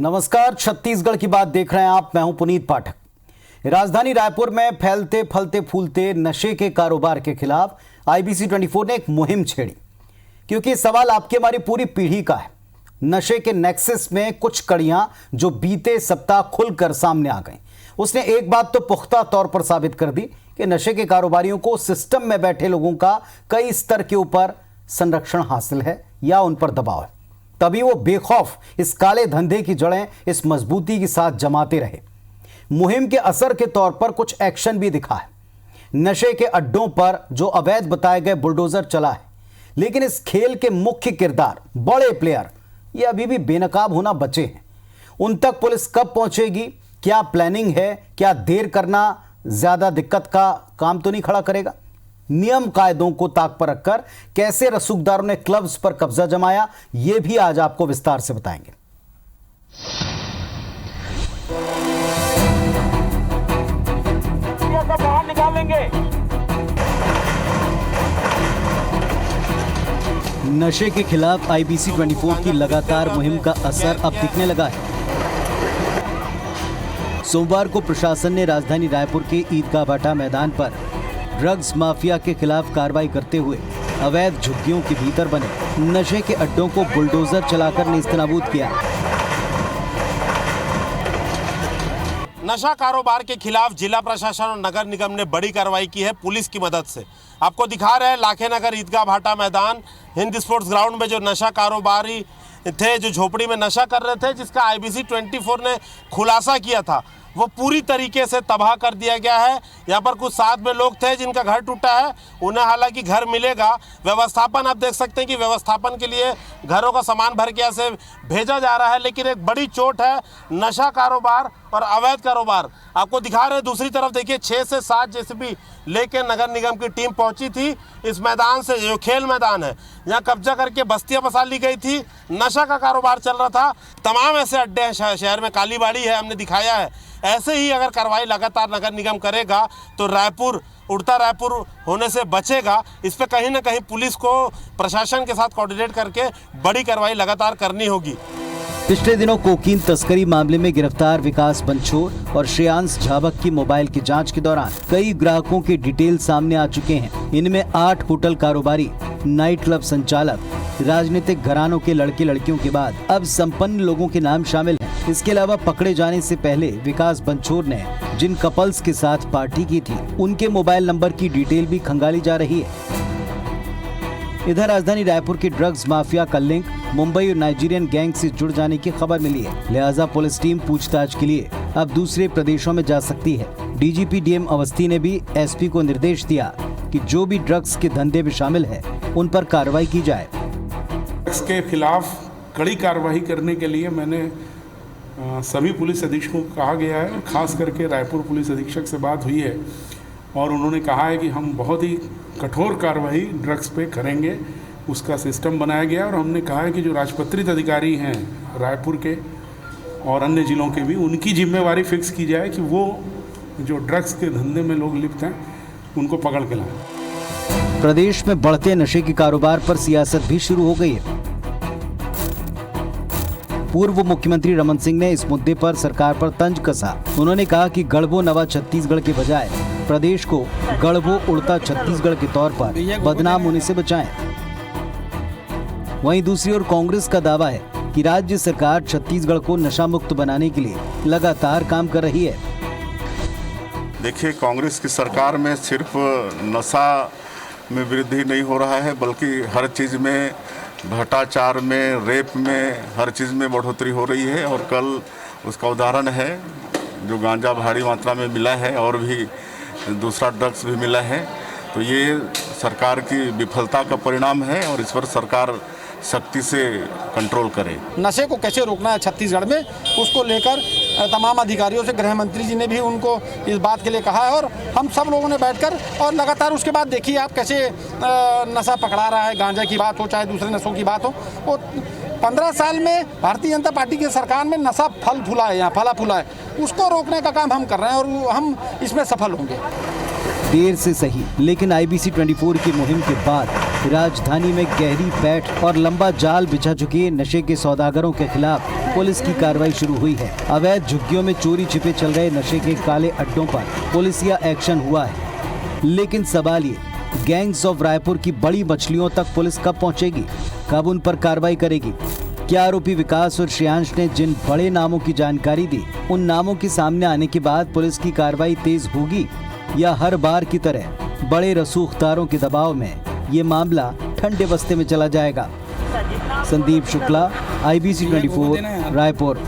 नमस्कार, छत्तीसगढ़ की बात देख रहे हैं आप। मैं हूं पुनीत पाठक। राजधानी रायपुर में फैलते फलते फूलते नशे के कारोबार के खिलाफ आईबीसी 24 ने एक मुहिम छेड़ी, क्योंकि सवाल आपकी हमारी पूरी पीढ़ी का है। नशे के नेक्सस में कुछ कड़ियां जो बीते सप्ताह खुलकर सामने आ गई। उसने एक बात तो पुख्ता तौर पर साबित कर दी कि नशे के कारोबारियों को सिस्टम में बैठे लोगों का कई स्तर के ऊपर संरक्षण हासिल है या उन पर दबाव है। तभी वो बेखौफ इस काले धंधे की जड़ें इस मजबूती के साथ जमाते रहे। मुहिम के असर के तौर पर कुछ एक्शन भी दिखा है। नशे के अड्डों पर जो अवैध बताए गए बुलडोजर चला है, लेकिन इस खेल के मुख्य किरदार, बड़े प्लेयर, ये अभी भी बेनकाब होना बचे हैं। उन तक पुलिस कब पहुंचेगी, क्या प्लानिंग है, क्या देर करना ज्यादा दिक्कत का काम तो नहीं खड़ा करेगा? नियम कायदों को ताक पर रखकर कैसे रसूखदारों ने क्लब्स पर कब्जा जमाया, यह भी आज आपको विस्तार से बताएंगे। बाहर निकालेंगे। नशे के खिलाफ आईबीसी 24 की लगातार मुहिम का असर अब दिखने लगा है। सोमवार को प्रशासन ने राजधानी रायपुर के ईदगाह भाटा मैदान पर ड्रग्स माफिया के खिलाफ कार्रवाई करते हुए अवैध झुग्गियों के भीतर बने नशे के अड्डों को बुलडोजर चलाकर नेस्तनाबूद किया। नशा कारोबार के खिलाफ जिला प्रशासन और नगर निगम ने बड़ी कार्रवाई की है पुलिस की मदद से। आपको दिखा रहे हैं लाखे नगर ईदगाह भाटा मैदान, हिंद स्पोर्ट्स ग्राउंड में जो नशा कारोबारी थे, जो झोपड़ी में नशा कर रहे थे, जिसका आईबीसी 24 ने खुलासा किया था, वो पूरी तरीके से तबाह कर दिया गया है। यहाँ पर कुछ साथ में लोग थे जिनका घर टूटा है, उन्हें हालांकि घर मिलेगा। व्यवस्थापन आप देख सकते हैं कि व्यवस्थापन के लिए घरों का सामान भर के ऐसे भेजा जा रहा है, लेकिन एक बड़ी चोट है नशा कारोबार और अवैध कारोबार। आपको दिखा रहे हैं दूसरी तरफ, देखिए 6 से 7 जेसीबी लेके नगर निगम की टीम पहुंची थी इस मैदान से, जो खेल मैदान है, यहाँ कब्जा करके बस्तियां बसा ली गई थी। नशा का कारोबार चल रहा था। तमाम ऐसे अड्डे हैं शहर में, कालीबाड़ी है, हमने दिखाया है। ऐसे ही अगर कार्रवाई लगातार नगर निगम करेगा तो रायपुर उड़ता रायपुर होने से बचेगा। इस पे कहीं ना कहीं पुलिस को प्रशासन के साथ कोऑर्डिनेट करके बड़ी कार्रवाई लगातार करनी होगी। पिछले दिनों कोकीन तस्करी मामले में गिरफ्तार विकास बंछोर और श्रेयांश झाबक की मोबाइल की जांच के दौरान कई ग्राहकों के डिटेल सामने आ चुके हैं। इनमें 8 होटल कारोबारी, नाइट क्लब संचालक, राजनीतिक घरानों के लड़के लड़कियों के बाद अब संपन्न लोगों के नाम शामिल हैं। इसके अलावा पकड़े जाने से पहले विकास बंछोर ने जिन कपल्स के साथ पार्टी की थी, उनके मोबाइल नंबर की डिटेल भी खंगाली जा रही है। इधर राजधानी रायपुर के ड्रग्स माफिया का लिंक मुंबई और नाइजीरियन गैंग से जुड़ जाने की खबर मिली है। लिहाजा पुलिस टीम पूछताछ के लिए अब दूसरे प्रदेशों में जा सकती है। डीजीपी डीएम अवस्थी ने भी एसपी को निर्देश दिया कि जो भी ड्रग्स के धंधे में शामिल है, उन पर कार्रवाई की जाए। ड्रग्स के खिलाफ कड़ी कार्रवाई करने के लिए मैंने सभी पुलिस अधीक्षकों को कहा गया है। खास करके रायपुर पुलिस अधीक्षक से बात हुई है और उन्होंने कहा है कि हम बहुत ही कठोर कार्रवाई ड्रग्स पे करेंगे। उसका सिस्टम बनाया गया और हमने कहा है कि जो राजपत्रित अधिकारी हैं रायपुर के और अन्य जिलों के भी, उनकी जिम्मेवारी फिक्स की जाए कि वो जो ड्रग्स के धंधे में लोग लिप्त हैं उनको पकड़ के लाएं। प्रदेश में बढ़ते नशे के कारोबार पर सियासत भी शुरू हो गई है। पूर्व मुख्यमंत्री रमन सिंह ने इस मुद्दे पर सरकार पर तंज कसा। उन्होंने कहा कि गढ़बो नवा छत्तीसगढ़ के बजाय प्रदेश को गढ़बो उड़ता छत्तीसगढ़ के तौर पर बदनाम होने से बचाएं। वहीं दूसरी ओर कांग्रेस का दावा है कि राज्य सरकार छत्तीसगढ़ को नशा मुक्त बनाने के लिए लगातार काम कर रही है। देखिए, कांग्रेस की सरकार में सिर्फ नशा में वृद्धि नहीं हो रहा है, बल्कि हर चीज़ में, भ्रष्टाचार में, रेप में, हर चीज़ में बढ़ोतरी हो रही है। और कल उसका उदाहरण है जो गांजा भारी मात्रा में मिला है और भी दूसरा ड्रग्स भी मिला है। तो ये सरकार की विफलता का परिणाम है और इस पर सरकार सख्ती से कंट्रोल करे। नशे को कैसे रोकना है छत्तीसगढ़ में, उसको लेकर तमाम अधिकारियों से गृह मंत्री जी ने भी उनको इस बात के लिए कहा है और हम सब लोगों ने बैठकर और लगातार उसके बाद देखिए आप कैसे नशा पकड़ा रहा है। गांजा की बात हो चाहे दूसरे नशों की बात हो, वो 15 साल में भारतीय जनता पार्टी की सरकार में नशा फल फूला है, यहाँ फला फूला है। उसको रोकने का काम हम कर रहे हैं और हम इसमें सफल होंगे। देर से सही, लेकिन आईबीसी 24 की मुहिम के बाद राजधानी में गहरी पैठ और लंबा जाल बिछा चुके नशे के सौदागरों के खिलाफ पुलिस की कार्रवाई शुरू हुई है। अवैध झुग्गियों में चोरी छिपे चल रहे नशे के काले अड्डों पर पुलिसिया एक्शन हुआ है। लेकिन सवाल ये, गैंग्स ऑफ रायपुर की बड़ी मछलियों तक पुलिस कब पहुंचेगी, कब उन पर कार्रवाई करेगी? क्या आरोपी विकास और श्रेयांश ने जिन बड़े नामों की जानकारी दी, उन नामों के सामने आने के बाद पुलिस की कार्रवाई तेज होगी या हर बार की तरह बड़े रसूखदारों के दबाव में ये मामला ठंडे बस्ते में चला जाएगा? संदीप शुक्ला, IBC 24, रायपुर।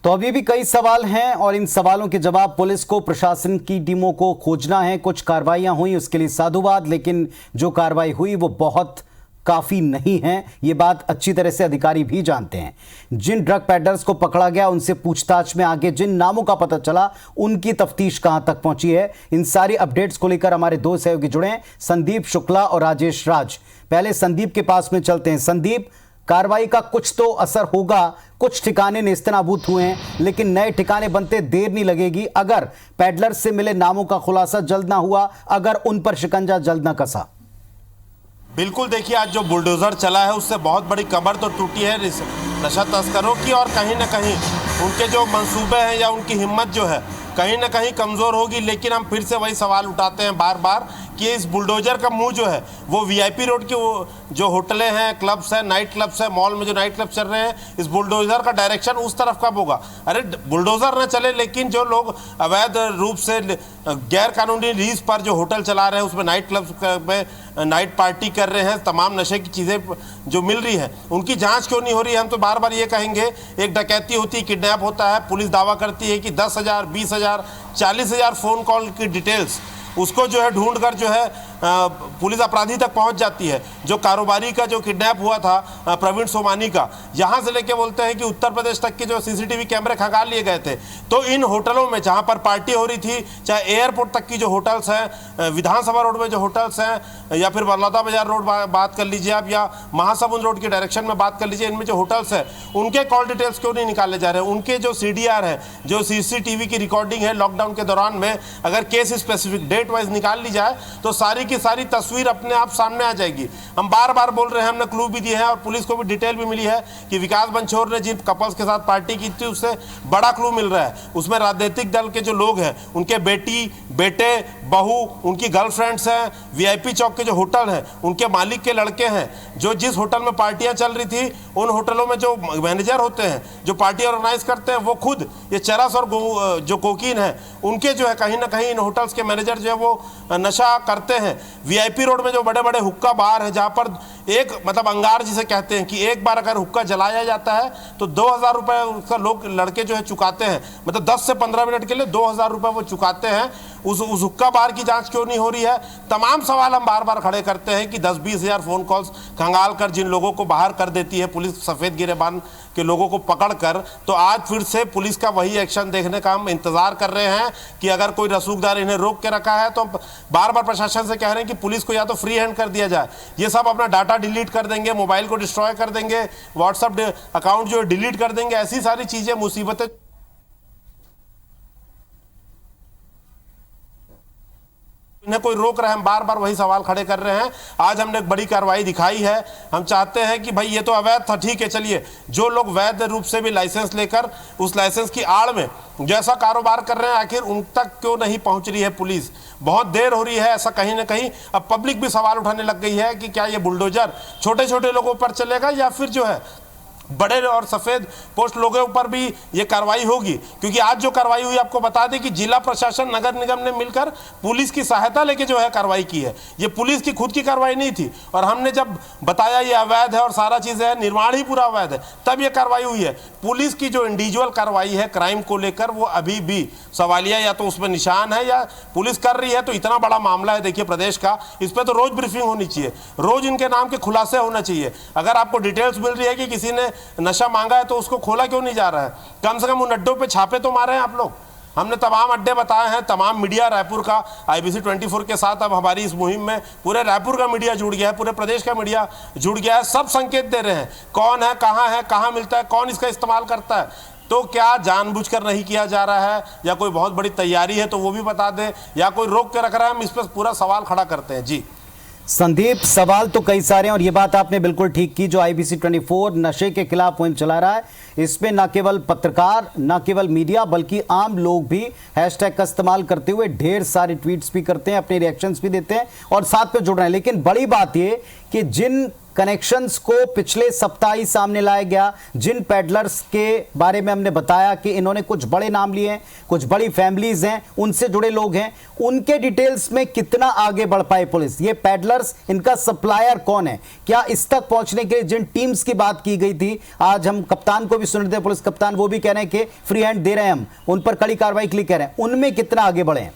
तो अभी भी कई सवाल हैं और इन सवालों के जवाब पुलिस को, प्रशासन की टीमों को खोजना है। कुछ कार्रवाइयां हुई, उसके लिए साधुवाद, लेकिन जो कार्रवाई हुई वो बहुत काफी नहीं है। ये बात अच्छी तरह से अधिकारी भी जानते हैं। जिन ड्रग पैडलर्स को पकड़ा गया उनसे पूछताछ में आगे जिन नामों का पता चला उनकी तफ्तीश कहां तक पहुंची है, इन सारी अपडेट्स को लेकर हमारे दो सहयोगी जुड़े हैं, संदीप शुक्ला और राजेश राज। पहले संदीप के पास में चलते हैं। संदीप, कार्रवाई का कुछ तो असर होगा, कुछ ठिकाने नेस्तनाबूद हुए हैं, लेकिन नए ठिकाने बनते देर नहीं लगेगी अगर पैडलर से मिले नामों का खुलासा जल्द ना हुआ, अगर उन पर शिकंजा जल्द ना कसा। बिल्कुल, देखिए आज जो बुलडोजर चला है उससे बहुत बड़ी कमर तो टूटी है नशा तस्करों की, और कहीं ना कहीं उनके जो मंसूबे हैं या उनकी हिम्मत जो है कहीं ना कहीं कमज़ोर होगी। लेकिन हम फिर से वही सवाल उठाते हैं बार बार कि इस बुलडोजर का मुंह जो है वो VIP रोड के वो जो होटलें हैं, क्लब्स हैं, नाइट क्लब्स हैं, मॉल में जो नाइट क्लब चल रहे हैं, इस बुलडोजर का डायरेक्शन उस तरफ कब होगा? अरे बुलडोजर ना चले, लेकिन जो लोग अवैध रूप से गैर कानूनी लीज पर जो होटल चला रहे हैं, उसमें नाइट क्लब में नाइट पार्टी कर रहे हैं, तमाम नशे की चीज़ें जो मिल रही है, उनकी जाँच क्यों नहीं हो रही है? हम तो बार बार ये कहेंगे, एक डकैती होती है, किडनैप होता है, पुलिस दावा करती है कि 10,000, 20,000, 40,000 फ़ोन कॉल की डिटेल्स उसको जो है ढूंढ कर जो है पुलिस अपराधी तक पहुंच जाती है। जो कारोबारी का जो किडनैप हुआ था प्रवीण सोमानी का, यहाँ से लेके बोलते हैं कि उत्तर प्रदेश तक के जो CCTV कैमरे खंगाल लिए गए थे। तो इन होटलों में जहाँ पर पार्टी हो रही थी, चाहे एयरपोर्ट तक की जो होटल्स हैं, विधानसभा रोड में जो होटल्स हैं, या फिर बलौदा बाजार रोड बात कर लीजिए आप, या महासमुंद रोड के डायरेक्शन में बात कर लीजिए, इनमें जो होटल्स हैं उनके कॉल डिटेल्स क्यों नहीं निकाले जा रहे? उनके जो CDR है, जो CCTV की रिकॉर्डिंग है लॉकडाउन के दौरान में, अगर केस स्पेसिफिक डेट वाइज निकाल ली जाए तो सारी की सारी तस्वीर अपने आप सामने आ जाएगी। हम बार बार बोल रहे हैं, हमने क्लू भी दिए हैं और पुलिस को भी डिटेल भी मिली है कि विकास बंछोर ने जिन कपल्स के साथ पार्टी की थी उससे बड़ा क्लू मिल रहा है। उसमें राजनीतिक दल के जो लोग हैं, उनके बेटी, बेटे, बहू, उनकी गर्लफ्रेंड्स हैं, VIP चौक के जो होटल हैं उनके मालिक के लड़के हैं, जो जिस होटल में पार्टियां चल रही थी उन होटलों में जो मैनेजर होते हैं, जो पार्टी ऑर्गेनाइज करते हैं, वो खुद ये चरस और जो कोकीन है उनके जो है कहीं ना कहीं इन होटल्स के मैनेजर जो है वो नशा करते हैं। VIP रोड में जो बड़े बड़े हुक्का बार हैं, जहाँ पर एक मतलब अंगार जिसे कहते हैं कि एक बार अगर हुक्का जलाया जाता है तो 2,000 रुपये उसका लोग लड़के जो है चुकाते हैं, मतलब 10 से 15 मिनट के लिए 2,000 रुपये वो चुकाते हैं। उस हुक्का बार की जांच क्यों नहीं हो रही है? तमाम सवाल हम बार बार खड़े करते हैं कि 10-20 हज़ार फ़ोन कॉल्स खंगाल कर जिन लोगों को बाहर कर देती है पुलिस, सफ़ेद गिरेबान के लोगों को पकड़ कर, तो आज फिर से पुलिस का वही एक्शन देखने का हम इंतज़ार कर रहे हैं कि अगर कोई रसूखदार इन्हें रोक के रखा है तो बार बार प्रशासन से कह रहे हैं कि पुलिस को या तो फ्री हैंड कर दिया जाए, ये सब अपना डाटा डिलीट कर देंगे, मोबाइल को डिस्ट्रॉय कर देंगे, व्हाट्सएप अकाउंट जो है डिलीट कर देंगे, ऐसी सारी चीज़ें, मुसीबतें इन्हें कोई रोक रहा है। हम बार बार वही सवाल खड़े कर रहे हैं। आज हमने एक बड़ी कार्रवाई दिखाई है। हम चाहते हैं कि भाई ये तो अवैध था, ठीक है, चलिए, जो लोग वैध रूप से भी लाइसेंस लेकर उस लाइसेंस की आड़ में जैसा कारोबार कर रहे हैं, आखिर उन तक क्यों नहीं पहुंच रही है पुलिस? बहुत देर हो रही है, ऐसा कहीं ना कहीं अब पब्लिक भी सवाल उठाने लग गई है कि क्या ये बुलडोजर छोटे छोटे लोगों पर चलेगा या फिर जो है बड़े और सफ़ेद पोस्ट लोगों पर भी ये कार्रवाई होगी। क्योंकि आज जो कार्रवाई हुई, आपको बता दें कि जिला प्रशासन, नगर निगम ने मिलकर पुलिस की सहायता लेके जो है कार्रवाई की है। ये पुलिस की खुद की कार्रवाई नहीं थी, और हमने जब बताया ये अवैध है और सारा चीज़ है, निर्माण ही पूरा अवैध है, तब ये कार्रवाई हुई है। पुलिस की जो इंडिविजुअल कार्रवाई है क्राइम को लेकर, वो अभी भी सवालिया या तो उसमें निशान है, या पुलिस कर रही है तो इतना बड़ा मामला है देखिए प्रदेश का, इस पर तो रोज ब्रीफिंग होनी चाहिए, रोज इनके नाम के खुलासे होना चाहिए। अगर आपको डिटेल्स मिल रही है कि किसी ने नशा मांगा है तो उसको खोला क्यों नहीं जा रहा है? कम से कम उन अड्डों पे छापे तो मारे हैं आप लोग। हमने तमाम अड्डे बताए हैं, तमाम मीडिया रायपुर का IBC 24 के साथ अब हमारी इस मुहिम में पूरे रायपुर का मीडिया जुड़ गया है, पूरे प्रदेश का मीडिया जुड़ गया है। सब संकेत दे रहे हैं कौन है, कहाँ मिलता है, कौन इसका इस्तेमाल करता है। तो क्या जानबूझकर नहीं किया जा रहा है या कोई बहुत बड़ी तैयारी है तो वो भी बता दें, या कोई रोक के रख रहा है। हम इस पर पूरा सवाल खड़ा करते हैं जी। संदीप, सवाल तो कई सारे हैं और ये बात आपने बिल्कुल ठीक की। जो IBC 24 नशे के खिलाफ मुहिम चला रहा है, इसमें न केवल पत्रकार, न केवल मीडिया, बल्कि आम लोग भी हैशटैग का इस्तेमाल करते हुए ढेर सारे ट्वीट्स भी करते हैं, अपने रिएक्शंस भी देते हैं और साथ में जुड़ रहे हैं। लेकिन बड़ी बात ये कि जिन कनेक्शंस को पिछले सप्ताह ही सामने लाया गया, जिन पेडलर्स के बारे में हमने बताया कि इन्होंने कुछ बड़े नाम लिए हैं, कुछ बड़ी फैमिलीज हैं, उनसे जुड़े लोग हैं, उनके डिटेल्स में कितना आगे बढ़ पाए पुलिस? ये पेडलर्स, इनका सप्लायर कौन है? क्या इस तक पहुंचने के लिए जिन टीम्स की बात की गई थी, आज हम कप्तान को भी सुन रहे थे, पुलिस कप्तान, वो भी कह रहे हैं कि फ्री हैंड दे रहे हैं, हम उन पर कड़ी कार्रवाई के लिए कह रहे हैं, उनमें कितना आगे बढ़े हैं?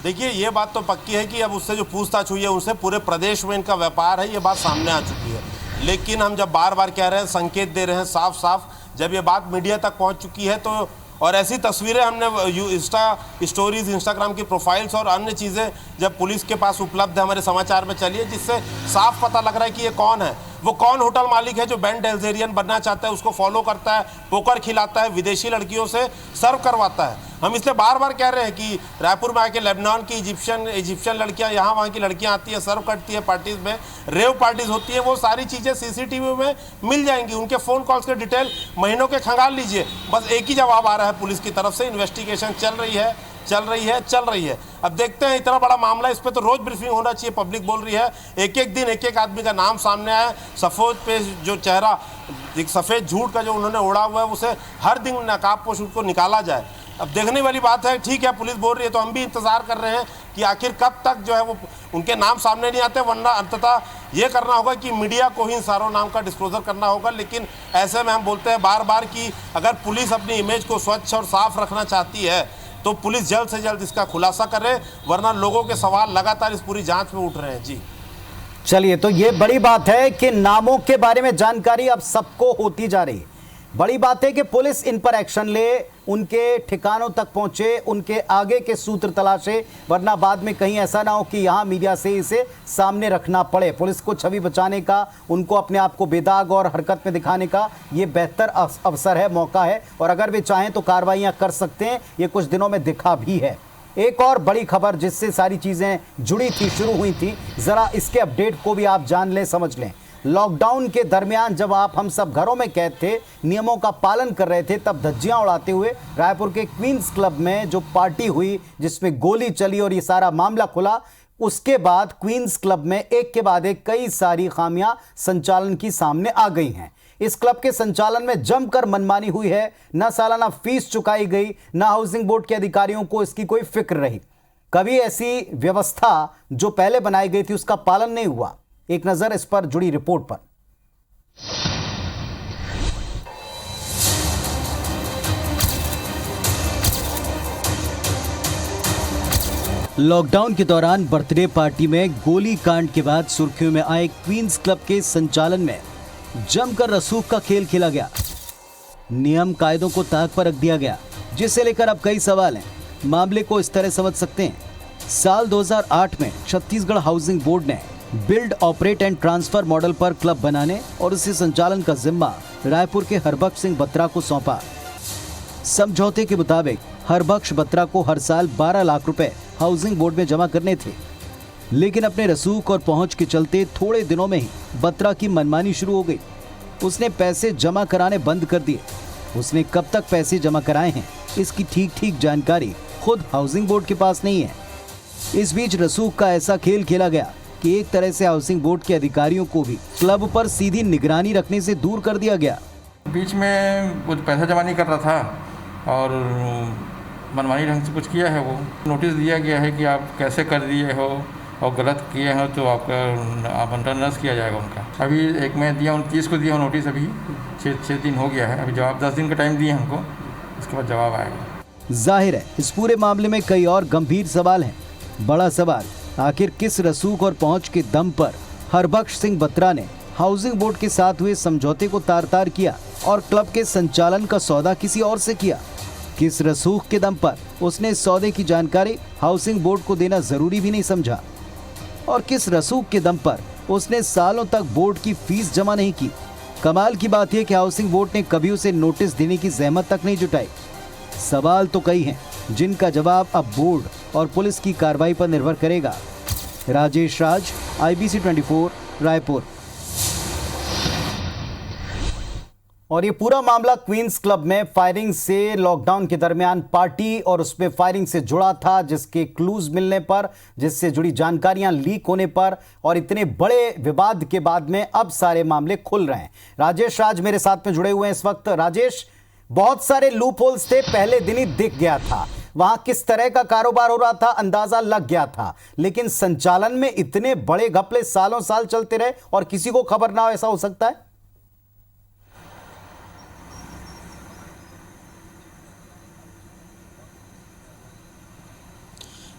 देखिए, ये बात तो पक्की है कि अब उससे जो पूछताछ हुई है उससे पूरे प्रदेश में इनका व्यापार है, ये बात सामने आ चुकी है। लेकिन हम जब बार बार कह रहे हैं, संकेत दे रहे हैं साफ साफ, जब ये बात मीडिया तक पहुंच चुकी है तो, और ऐसी तस्वीरें हमने स्टोरीज, इंस्टाग्राम की प्रोफाइल्स और अन्य चीज़ें जब पुलिस के पास उपलब्ध है, हमारे समाचार में चली है, जिससे साफ पता लग रहा है कि ये कौन है। वो कौन होटल मालिक है जो बैंड अल्जेरियन बनना चाहता है, उसको फॉलो करता है, पोकर खिलाता है, विदेशी लड़कियों से सर्व करवाता है। हम इसलिए बार बार कह रहे हैं कि रायपुर में आके लेबनान की इजिप्शियन लड़कियां, यहाँ वहाँ की लड़कियां आती है, सर्व करती है पार्टीज में, रेव पार्टीज होती है, वो सारी चीज़ें CCTV में मिल जाएंगी। उनके फ़ोन कॉल्स के डिटेल महीनों के खंगाल लीजिए। बस एक ही जवाब आ रहा है पुलिस की तरफ से, इन्वेस्टिगेशन चल रही है। अब देखते हैं, इतना बड़ा मामला, इस पर तो रोज ब्रीफिंग होना चाहिए। पब्लिक बोल रही है, एक एक दिन एक एक आदमी का नाम सामने आया, सफ़ेद पे जो चेहरा, एक सफ़ेद झूठ का जो उन्होंने ओढ़ा हुआ है, उसे हर दिन नकाबपोश उसको निकाला जाए। अब देखने वाली बात है। ठीक है, पुलिस बोल रही है तो हम भी इंतज़ार कर रहे हैं कि आखिर कब तक जो है वो उनके नाम सामने नहीं आते, वरना अंततः ये करना होगा कि मीडिया को ही इन सारों नाम का डिस्क्लोजर करना होगा। लेकिन ऐसे में हम बोलते हैं बार बार कि अगर पुलिस अपनी इमेज को स्वच्छ और साफ रखना चाहती है तो पुलिस जल्द से जल्द इसका खुलासा करे, वरना लोगों के सवाल लगातार इस पूरी जांच में उठ रहे हैं जी। चलिए, तो ये बड़ी बात है कि नामों के बारे में जानकारी अब सबको होती जा रही है। बड़ी बात है कि पुलिस इन पर एक्शन ले, उनके ठिकानों तक पहुंचे, उनके आगे के सूत्र तलाशे, वरना बाद में कहीं ऐसा ना हो कि यहां मीडिया से इसे सामने रखना पड़े। पुलिस को छवि बचाने का, उनको अपने आप को बेदाग और हरकत में दिखाने का ये बेहतर अवसर है, मौका है, और अगर वे चाहें तो कार्रवाइयां कर सकते हैं। ये कुछ दिनों में दिखा भी है। एक और बड़ी खबर जिससे सारी चीजें जुड़ी थी, शुरू हुई थी, जरा इसके अपडेट को भी आप जान लें, समझ लें। लॉकडाउन के दरमियान जब हम सब घरों में कैद थे, नियमों का पालन कर रहे थे, तब धज्जियां उड़ाते हुए रायपुर के क्वींस क्लब में जो पार्टी हुई, जिसमें गोली चली और ये सारा मामला खुला, उसके बाद क्वींस क्लब में एक के बाद एक कई सारी खामियां संचालन की सामने आ गई हैं। इस क्लब के संचालन में जमकर मनमानी हुई है। न सालाना फीस चुकाई गई, न हाउसिंग बोर्ड के अधिकारियों को इसकी कोई फिक्र रही। कभी ऐसी व्यवस्था जो पहले बनाई गई थी उसका पालन नहीं हुआ। एक नजर इस पर जुड़ी रिपोर्ट पर। लॉकडाउन के दौरान बर्थडे पार्टी में गोली कांड के बाद सुर्खियों में आए क्वींस क्लब के संचालन में जमकर रसूख का खेल खेला गया। नियम कायदों को ताक पर रख दिया गया, जिसे लेकर अब कई सवाल हैं। मामले को इस तरह समझ सकते हैं। साल 2008 में छत्तीसगढ़ हाउसिंग बोर्ड ने build, operate and transfer model पर क्लब बनाने और उसे संचालन का जिम्मा रायपुर के हरबख्श सिंह बत्रा को सौंपा। समझौते के मुताबिक हरबख्श बत्रा को हर साल 12 लाख रुपए हाउसिंग बोर्ड में जमा करने थे, लेकिन अपने रसूख और पहुंच के चलते थोड़े दिनों में ही बत्रा की मनमानी शुरू हो गई। उसने पैसे जमा कराने बंद कर दिए। उसने कब तक पैसे जमा कराए हैं, इसकी ठीक जानकारी खुद हाउसिंग बोर्ड के पास नहीं है। इस बीच रसूख का ऐसा खेल खेला गया कि एक तरह से हाउसिंग बोर्ड के अधिकारियों को भी क्लब पर सीधी निगरानी रखने से दूर कर दिया गया। बीच में कुछ पैसा जमा नहीं कर रहा था और मनमानी ढंग से कुछ किया है। वो नोटिस दिया गया है कि आप कैसे कर दिए हो और गलत किए हो तो आपका आवंटन नष्ट किया जाएगा उनका। अभी एक मैं दिया 29 को दिया नोटिस, अभी 6 दिन हो गया है। अभी जवाब 10 दिन का टाइम दिए हमको, उसके बाद जवाब आएगा। जाहिर है इस पूरे मामले में कई और गंभीर सवाल हैं। बड़ा सवाल, आखिर किस रसूख और पहुंच के दम पर हरबख्श सिंह बत्रा ने हाउसिंग बोर्ड के साथ हुए समझौते को तार-तार किया और क्लब के संचालन का सौदा किसी और से किया? किस रसूख के दम पर उसने इस सौदे की जानकारी हाउसिंग बोर्ड को देना जरूरी भी नहीं समझा? और किस रसूख के दम पर उसने सालों तक बोर्ड की फीस जमा नहीं की? कमाल की बात यह कि हाउसिंग बोर्ड ने कभी उसे नोटिस देने की जहमत तक नहीं जुटाई। सवाल तो कई हैं, जिनका जवाब अब बोर्ड और पुलिस की कार्रवाई पर निर्भर करेगा। राजेश राज, IBC 24, रायपुर। और ये पूरा मामला क्वींस क्लब में फायरिंग से लॉकडाउन के दरमियान पार्टी और उसमें फायरिंग से जुड़ा था, जिसके क्लूज मिलने पर, जिससे जुड़ी जानकारियां लीक होने पर और इतने बड़े विवाद के बाद में अब सारे मामले खुल रहे हैं। राजेश राज मेरे साथ में जुड़े हुए हैं इस वक्त। राजेश, बहुत सारे लूप होल्स थे, पहले दिन ही दिख गया था वहां किस तरह का कारोबार हो रहा था, अंदाजा लग गया था, लेकिन संचालन में इतने बड़े घपले सालों साल चलते रहे और किसी को खबर ना हो, ऐसा हो सकता है?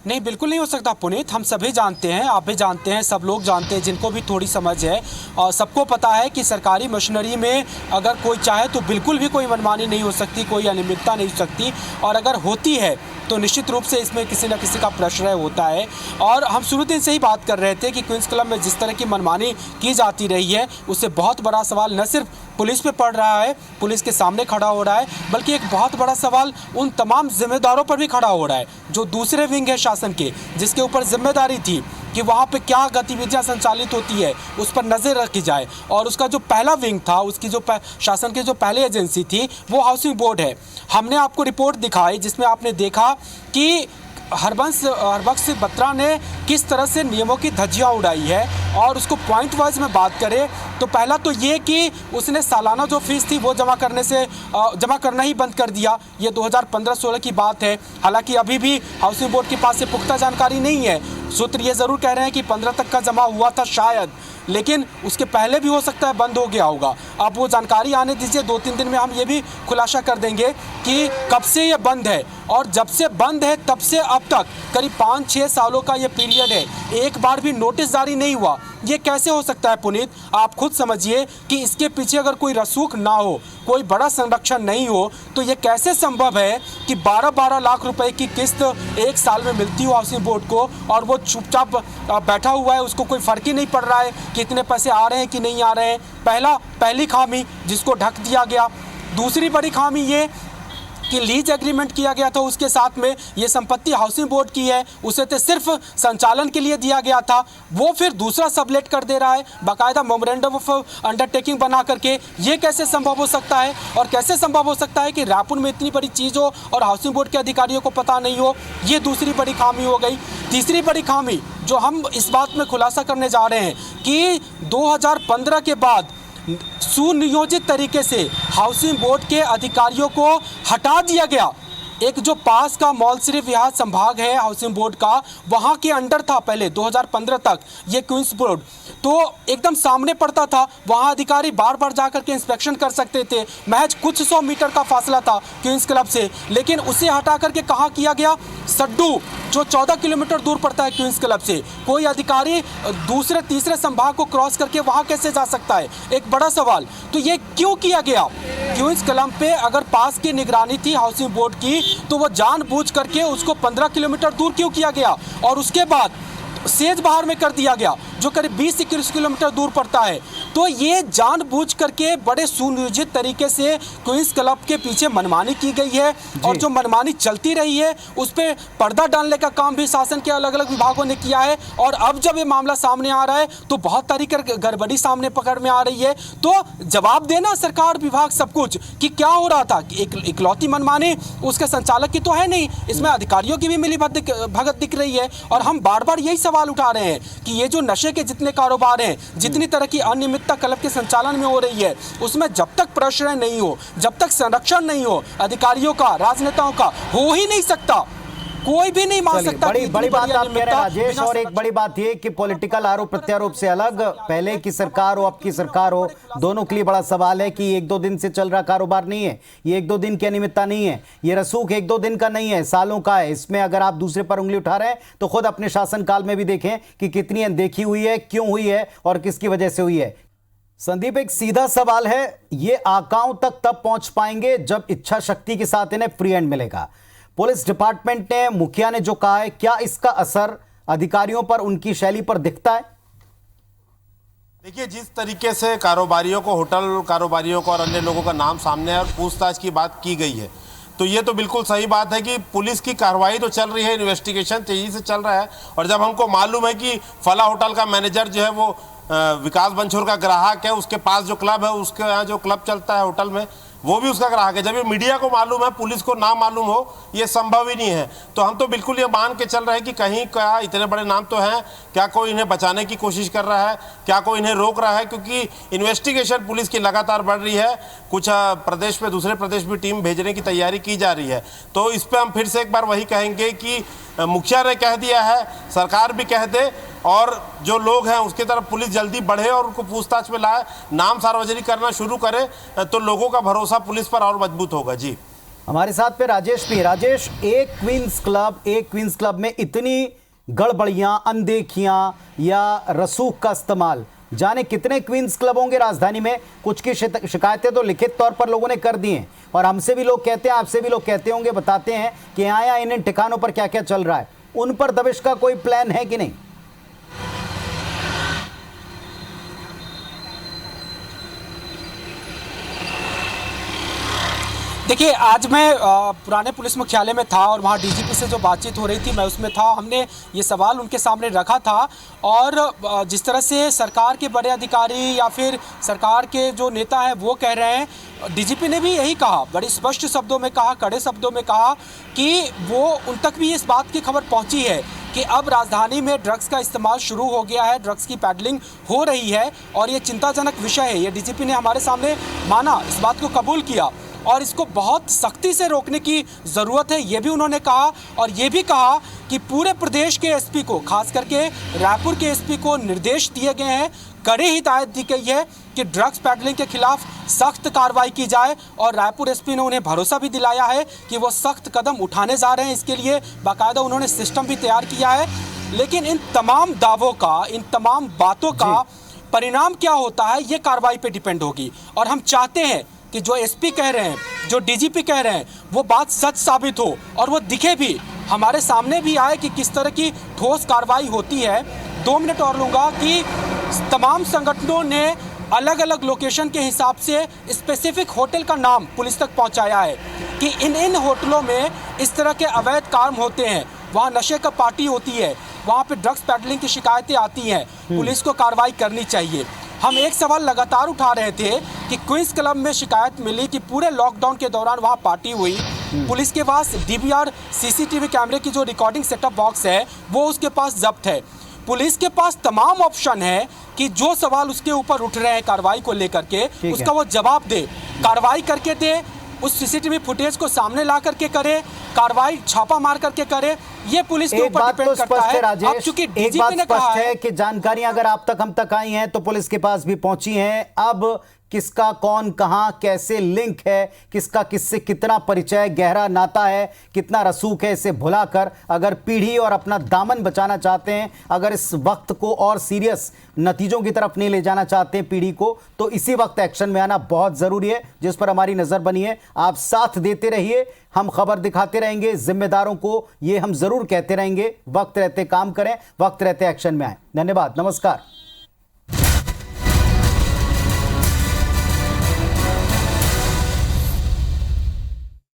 नहीं, बिल्कुल नहीं हो सकता पुनीत। हम सभी जानते हैं, आप भी जानते हैं, सब लोग जानते हैं जिनको भी थोड़ी समझ है, और सबको पता है कि सरकारी मशीनरी में अगर कोई चाहे तो बिल्कुल भी कोई मनमानी नहीं हो सकती, कोई अनियमितता नहीं हो सकती, और अगर होती है तो निश्चित रूप से इसमें किसी न किसी का प्रश्रय होता है। और हम शुरू दिन से ही बात कर रहे थे कि क्वींस क्लब में जिस तरह की मनमानी की जाती रही है, उससे बहुत बड़ा सवाल न सिर्फ पुलिस पे पड़ रहा है, पुलिस के सामने खड़ा हो रहा है, बल्कि एक बहुत बड़ा सवाल उन तमाम जिम्मेदारों पर भी खड़ा हो रहा है जो दूसरे विंग है शासन के, जिसके ऊपर जिम्मेदारी थी कि वहाँ पे क्या गतिविधियाँ संचालित होती है उस पर नज़र रखी जाए। और उसका जो पहला विंग था, उसकी जो शासन की जो पहली एजेंसी थी, वो हाउसिंग बोर्ड है। हमने आपको रिपोर्ट दिखाई जिसमें आपने देखा कि हरबख्श बत्रा ने किस तरह से नियमों की धज्जियां उड़ाई है। और उसको पॉइंट वाइज में बात करें तो पहला तो ये कि उसने सालाना जो फीस थी वो जमा करना ही बंद कर दिया। ये 2015-16 की बात है। हालांकि अभी भी हाउसिंग बोर्ड के पास से पुख्ता जानकारी नहीं है। सूत्र ये ज़रूर कह रहे हैं कि 15 तक का जमा हुआ था शायद, लेकिन उसके पहले भी हो सकता है बंद हो गया होगा। अब वो जानकारी आने दीजिए, 2-3 दिन में हम ये भी खुलासा कर देंगे कि कब से ये बंद है। और जब से बंद है तब से अब तक करीब 5-6 सालों का ये पीरियड है, एक बार भी नोटिस जारी नहीं हुआ। ये कैसे हो सकता है पुनीत? आप खुद समझिए कि इसके पीछे अगर कोई रसूख ना हो, कोई बड़ा संरक्षण नहीं हो, तो ये कैसे संभव है कि 12-12 लाख रुपए की किस्त एक साल में मिलती हो हाउसिंग बोर्ड को, और वो चुपचाप बैठा हुआ है, उसको कोई फर्क ही नहीं पड़ रहा है कि इतने पैसे आ रहे हैं कि नहीं आ रहे हैं। पहली खामी जिसको ढक दिया गया। दूसरी बड़ी खामी ये कि लीज एग्रीमेंट किया गया था, उसके साथ में ये संपत्ति हाउसिंग बोर्ड की है, उसे तो सिर्फ संचालन के लिए दिया गया था, वो फिर दूसरा सबलेट कर दे रहा है बाकायदा मेमोरेंडम ऑफ अंडरटेकिंग बना करके। ये कैसे संभव हो सकता है? और कैसे संभव हो सकता है कि रायपुर में इतनी बड़ी चीज़ हो और हाउसिंग बोर्ड के अधिकारियों को पता नहीं हो? ये दूसरी बड़ी खामी हो गई। तीसरी बड़ी खामी जो हम इस बात में खुलासा करने जा रहे हैं कि 2015 के बाद सुनियोजित तरीके से हाउसिंग बोर्ड के अधिकारियों को हटा दिया गया। एक जो पास का मौलसिरी विहार संभाग है हाउसिंग बोर्ड का, वहाँ के अंडर था पहले 2015 तक ये क्वींस बोर्ड, तो एकदम सामने पड़ता था। वहाँ अधिकारी बार बार जाकर के इंस्पेक्शन कर सकते थे। महज कुछ 100 मीटर का फासला था क्वींस क्लब से, लेकिन उसे हटा करके कहाँ किया गया? सड्डू, जो 14 किलोमीटर दूर पड़ता है क्वींस क्लब से। कोई अधिकारी दूसरे तीसरे संभाग को क्रॉस करके वहाँ कैसे जा सकता है? एक बड़ा सवाल। तो ये क्यों किया गया? क्वींस क्लब पे अगर पास की निगरानी थी हाउसिंग बोर्ड की, तो वो जानबूझ करके उसको 15 किलोमीटर दूर क्यों किया गया? और उसके बाद सेज बाहर में कर दिया गया जो करीब 20 किलोमीटर दूर पड़ता है। तो ये जानबूझ करके बड़े सुनियोजित तरीके से क्वींस क्लब के पीछे मनमानी की गई है, और जो मनमानी चलती रही है उस पर पर्दा डालने का काम भी शासन के अलग अलग विभागों ने किया है। और अब जब ये मामला सामने आ रहा है तो बहुत सारी गड़बड़ी सामने पकड़ में आ रही है। तो जवाब देना सरकार, विभाग, सब कुछ कि क्या हो रहा था। इकलौती मनमानी उसके संचालक की तो है नहीं, इसमें अधिकारियों की भी मिली भगत दिख रही है। और हम बार बार यही सवाल उठा रहे हैं कि ये जो नशे के जितने कारोबार हैं, जितनी तरह की अनियमितता क्लब के संचालन में हो रही है, उसमें जब तक प्रश्रय नहीं हो, जब तक संरक्षण नहीं हो अधिकारियों का, राजनेताओं का, हो ही नहीं सकता। कोई भी नहीं मान सकता। बड़ी बात आप कह रहे हैं राजेश, और एक बड़ी बात ये कि पॉलिटिकल आरोप प्रत्यारोप से अलग, पहले की सरकार हो अब की सरकार हो, दोनों के लिए बड़ा सवाल है कि 1-2 दिन से चल रहा कारोबार नहीं है, ये 1-2 दिन की अनियमितता नहीं है, ये रसूख 1-2 दिन का नहीं है, सालों का है। इसमें अगर आप दूसरे पर उंगली उठा रहे हैं तो खुद अपने शासनकाल में भी देखें कि कितनी अनदेखी हुई है, क्यों हुई है और किसकी वजह से हुई है। संदीप, एक सीधा सवाल है, ये आकाओं तक तब पहुंच पाएंगे जब इच्छा शक्ति के साथ इन्हें फ्री हैंड मिलेगा। पुलिस डिपार्टमेंट ने, मुखिया ने जो कहा है, क्या इसका असर अधिकारियों पर, उनकी शैली पर दिखता है? देखिए, जिस तरीके से कारोबारियों को, होटल कारोबारियों को और अन्य लोगों का नाम सामने है और पूछताछ की बात की गई है, तो ये तो बिल्कुल सही बात है कि पुलिस की कार्रवाई तो चल रही है, इन्वेस्टिगेशन तेजी से चल रहा है। और जब हमको मालूम है कि फला होटल का मैनेजर जो है वो विकास बंछोर का ग्राहक है, उसके पास जो क्लब है, उसके यहाँ जो क्लब चलता है होटल में, वो भी उसका ग्राहक है, जब ये मीडिया को मालूम है, पुलिस को ना मालूम हो, ये संभव ही नहीं है। तो हम तो बिल्कुल ये मान के चल रहे हैं कि कहीं क्या इतने बड़े नाम तो हैं, क्या कोई इन्हें बचाने की कोशिश कर रहा है, क्या कोई इन्हें रोक रहा है, क्योंकि इन्वेस्टिगेशन पुलिस की लगातार बढ़ रही है। कुछ प्रदेश में, दूसरे प्रदेश भी टीम भेजने की तैयारी की जा रही है। तो इस पर हम फिर से एक बार वही कहेंगे कि मुखिया ने कह दिया है, सरकार भी कह दे, और जो लोग हैं उसकी तरफ पुलिस जल्दी बढ़े और उनको पूछताछ में लाए, नाम सार्वजनिक करना शुरू करे, तो लोगों का भरोसा पुलिस पर और मजबूत होगा। जी, हमारे साथ में राजेश भी। राजेश, एक क्वींस क्लब में इतनी गड़बड़ियां, अनदेखियां या रसूख का इस्तेमाल, जाने कितने क्वींस क्लब होंगे राजधानी में। कुछ की शिकायतें तो लिखित तौर पर लोगों ने कर दी हैं, और हमसे भी लोग कहते हैं, आपसे भी लोग कहते होंगे, बताते हैं कि यहाँ इन ठिकानों पर क्या क्या चल रहा है। उन पर दबिश का कोई प्लान है कि नहीं? देखिए, आज मैं पुराने पुलिस मुख्यालय में था और वहाँ डीजीपी से जो बातचीत हो रही थी, मैं उसमें था। हमने ये सवाल उनके सामने रखा था, और जिस तरह से सरकार के बड़े अधिकारी या फिर सरकार के जो नेता हैं वो कह रहे हैं, डीजीपी ने भी यही कहा, बड़ी स्पष्ट शब्दों में कहा, कड़े शब्दों में कहा कि वो उन तक भी इस बात की खबर पहुंची है कि अब राजधानी में ड्रग्स का इस्तेमाल शुरू हो गया है, ड्रग्स की पैडलिंग हो रही है, और ये चिंताजनक विषय है। ये डीजीपी ने हमारे सामने माना, इस बात को कबूल किया, और इसको बहुत सख्ती से रोकने की ज़रूरत है, ये भी उन्होंने कहा। और ये भी कहा कि पूरे प्रदेश के एसपी को, खास करके रायपुर के एसपी को निर्देश दिए गए हैं, कड़ी हिदायत दी गई है कि ड्रग्स पैडलिंग के खिलाफ सख्त कार्रवाई की जाए। और रायपुर एसपी ने उन्हें भरोसा भी दिलाया है कि वो सख्त कदम उठाने जा रहे हैं। इसके लिए बाकायदा उन्होंने सिस्टम भी तैयार किया है। लेकिन इन तमाम दावों का, इन तमाम बातों का परिणाम क्या होता है, ये कार्रवाई पे डिपेंड होगी। और हम चाहते हैं कि जो एसपी कह रहे हैं, जो डीजीपी कह रहे हैं, वो बात सच साबित हो और वो दिखे भी, हमारे सामने भी आए कि किस तरह की ठोस कार्रवाई होती है। 2 मिनट और लूँगा कि तमाम संगठनों ने अलग अलग लोकेशन के हिसाब से स्पेसिफिक होटल का नाम पुलिस तक पहुंचाया है कि इन होटलों में इस तरह के अवैध काम होते हैं, वहाँ नशे का पार्टी होती है, वहाँ पे ड्रग्स पैडलिंग की शिकायतें आती हैं, पुलिस को कार्रवाई करनी चाहिए। हम एक सवाल लगातार उठा रहे थे कि क्वींस क्लब में शिकायत मिली कि पूरे लॉकडाउन के दौरान वहाँ पार्टी हुई, पुलिस के पास डीवीआर सीसीटीवी कैमरे की जो रिकॉर्डिंग सेटअप बॉक्स है वो उसके पास जब्त है। पुलिस के पास तमाम ऑप्शन है कि जो सवाल उसके ऊपर उठ रहे हैं कार्रवाई को लेकर के, उसका वो जवाब दे, कार्रवाई करके दे, उस सीसीटीवी फुटेज को सामने ला करके करे, कार्रवाई छापा मार करके करे। ये पुलिस के ऊपर डिपेंड करता है। अब चूंकि डीजीपी ने कहा है कि जानकारियां अगर आप तक, हम तक आई हैं तो पुलिस के पास भी पहुंची हैं। अब किसका कौन कहां कैसे लिंक है, किसका किससे कितना परिचय, गहरा नाता है, कितना रसूख है, इसे भुलाकर अगर पीढ़ी और अपना दामन बचाना चाहते हैं, अगर इस वक्त को और सीरियस नतीजों की तरफ नहीं ले जाना चाहते हैं पीढ़ी को, तो इसी वक्त एक्शन में आना बहुत जरूरी है, जिस पर हमारी नजर बनी है। आप साथ देते रहिए, हम खबर दिखाते रहेंगे, जिम्मेदारों को ये हम जरूर कहते रहेंगे, वक्त रहते काम करें, वक्त रहते एक्शन में आए। धन्यवाद, नमस्कार।